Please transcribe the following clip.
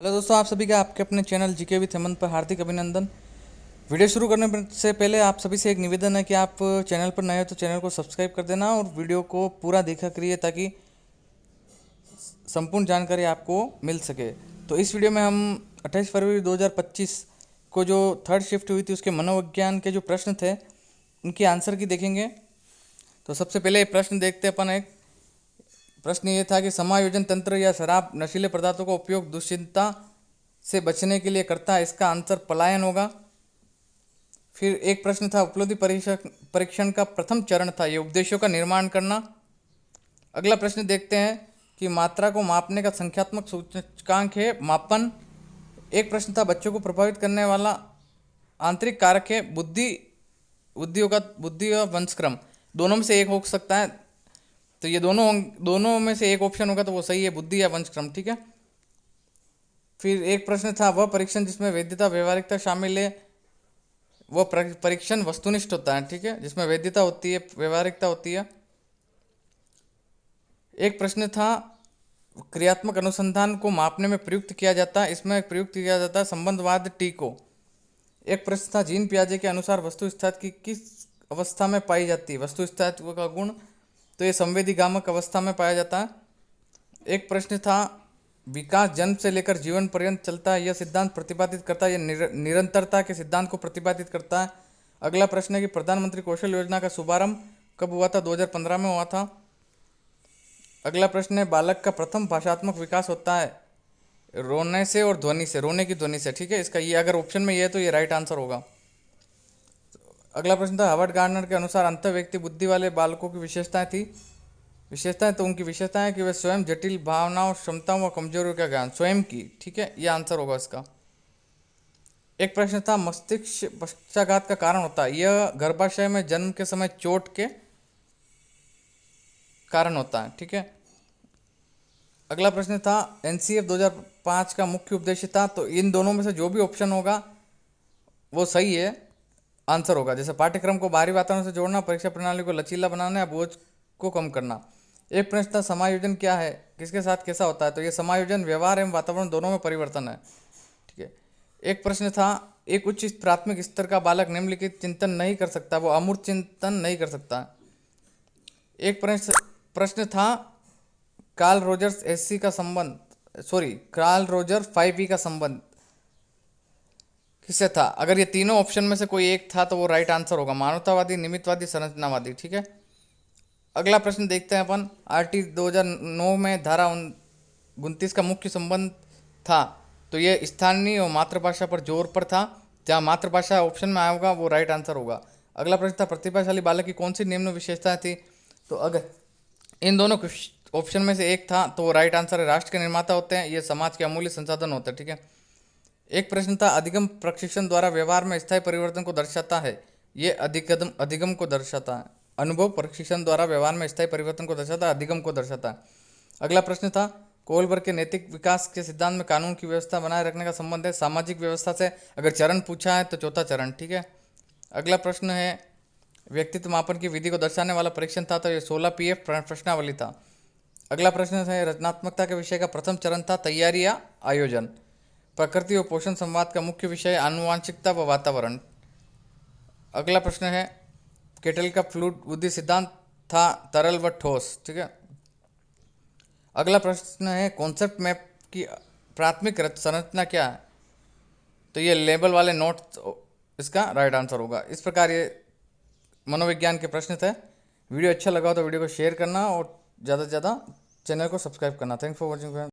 Hello दोस्तों, आप सभी का आपके अपने चैनल जीके विद हेमंत पर हार्दिक अभिनंदन। वीडियो शुरू करने से पहले आप सभी से एक निवेदन है कि आप चैनल पर नए हो तो चैनल को सब्सक्राइब कर देना और वीडियो को पूरा देखा करिए ताकि संपूर्ण जानकारी आपको मिल सके। तो इस वीडियो में हम 28 फरवरी 2025 को जो थर्ड शिफ्ट हुई थी उसके मनोविज्ञान के जो प्रश्न थे उनकी आंसर की देखेंगे। तो सबसे पहले प्रश्न देखते हैं अपन। एक प्रश्न ये था कि समायोजन तंत्र या शराब नशीले पदार्थों का उपयोग दुश्चिंता से बचने के लिए करता है, इसका आंसर पलायन होगा। फिर एक प्रश्न था उपलब्धि परीक्षण का प्रथम चरण था, ये उपदेशों का निर्माण करना। अगला प्रश्न देखते हैं कि मात्रा को मापने का संख्यात्मक सूचकांक है मापन। एक प्रश्न था बच्चों को प्रभावित करने वाला आंतरिक कारक है बुद्धि बुद्धि और वंशक्रम, दोनों में से एक हो सकता है। तो ये दोनों में से एक ऑप्शन होगा तो वो सही है, बुद्धि या वंशक्रम। ठीक है। फिर एक प्रश्न था वह परीक्षण जिसमें वैधता व्यवहारिकता शामिल है, वह परीक्षण वस्तुनिष्ठ होता है। ठीक है, जिसमें वैधता होती है व्यवहारिकता होती है। एक प्रश्न था क्रियात्मक अनुसंधान को मापने में प्रयुक्त किया जाता है, इसमें प्रयुक्त किया जाता है संबंधवाद टी को। एक प्रश्न था जीन पियाजे के अनुसार वस्तु स्थिति की किस अवस्था में पाई जाती है, वस्तु स्थिति का गुण, तो ये संवेदीगामक अवस्था में पाया जाता है। एक प्रश्न था विकास जन्म से लेकर जीवन पर्यंत चलता है, यह सिद्धांत प्रतिपादित करता है, यह निरंतरता के सिद्धांत को प्रतिपादित करता है। अगला प्रश्न है कि प्रधानमंत्री कौशल योजना का शुभारंभ कब हुआ था, 2015 में हुआ था। अगला प्रश्न है बालक का प्रथम भाषात्मक विकास होता है रोने से और ध्वनि से, रोने की ध्वनि से। ठीक है, इसका ये अगर ऑप्शन में ये है तो ये राइट आंसर होगा। अगला प्रश्न था हार्वर्ड गार्डनर के अनुसार अंत व्यक्ति बुद्धि वाले बालकों की विशेषताएं तो उनकी विशेषताएं कि वे स्वयं जटिल भावनाओं क्षमताओं व कमजोरियों का ज्ञान स्वयं की। ठीक है, यह आंसर होगा इसका। एक प्रश्न था मस्तिष्क पक्षाघात का कारण होता है, यह गर्भाशय में जन्म के समय चोट के कारण होता है। ठीक है। अगला प्रश्न था एनसीएफ 2005 का मुख्य उद्देश्य था, तो इन दोनों में से जो भी ऑप्शन होगा वो सही है, आंसर होगा। जैसे पाठ्यक्रम को बाहरी वातावरण से जोड़ना, परीक्षा प्रणाली को लचीला बनाना या बोझ को कम करना। एक प्रश्न था समायोजन क्या है, किसके साथ कैसा होता है, तो ये समायोजन व्यवहार एवं वातावरण दोनों में परिवर्तन है। ठीक है। एक प्रश्न था एक उच्च प्राथमिक स्तर का बालक निम्नलिखित चिंतन नहीं कर सकता, वो अमूर्त चिंतन नहीं कर सकता। एक प्रश्न था कार्ल रोजर्स एससी का संबंध कार्ल रोजर 5E का संबंध किससे था। अगर ये तीनों ऑप्शन में से कोई एक था तो वो राइट आंसर होगा, मानवतावादी, निमित्तवादी, संरचनावादी। ठीक है। अगला प्रश्न देखते हैं अपन। आरटी 2009 में धारा 29 का मुख्य संबंध था, तो ये स्थानीय और मातृभाषा पर जोर पर था, जहाँ मातृभाषा ऑप्शन में आया होगा वो राइट आंसर होगा। अगला प्रश्न था प्रतिभाशाली बालक की कौन सी निम्न विशेषताएं थी, तो अगर इन दोनों ऑप्शन में से एक था तो वो राइट आंसर है, राष्ट्र के निर्माता होते हैं, ये समाज के अमूल्य संसाधन होते हैं। ठीक है। एक प्रश्न था अधिगम प्रशिक्षण द्वारा व्यवहार में स्थायी परिवर्तन को दर्शाता है, ये अधिगम को दर्शाता है। अनुभव प्रशिक्षण द्वारा व्यवहार में स्थायी परिवर्तन को दर्शाता है, अधिगम को दर्शाता है। अगला प्रश्न था कोलबर्ग के नैतिक विकास के सिद्धांत में कानून की व्यवस्था बनाए रखने का संबंध है सामाजिक व्यवस्था से, अगर चरण पूछा है तो चौथा चरण। ठीक है। अगला प्रश्न है व्यक्तित्व मापन की विधि को दर्शाने वाला परीक्षण था, तो ये 16 PF प्रश्नावली था। अगला प्रश्न है रचनात्मकता के विषय का प्रथम चरण था तैयारी या आयोजन। प्रकृति और पोषण संवाद का मुख्य विषय आनुवांशिकता व वातावरण। अगला प्रश्न है केटल का फ्लूइड बुद्धि सिद्धांत था तरल व ठोस। ठीक है। अगला प्रश्न है कॉन्सेप्ट मैप की प्राथमिक संरचना क्या है, तो ये लेबल वाले नोट्स इसका राइट आंसर होगा। इस प्रकार ये मनोविज्ञान के प्रश्न थे। वीडियो अच्छा लगा हो तो वीडियो को शेयर करना और ज़्यादा से ज़्यादा चैनल को सब्सक्राइब करना। Thanks for watching.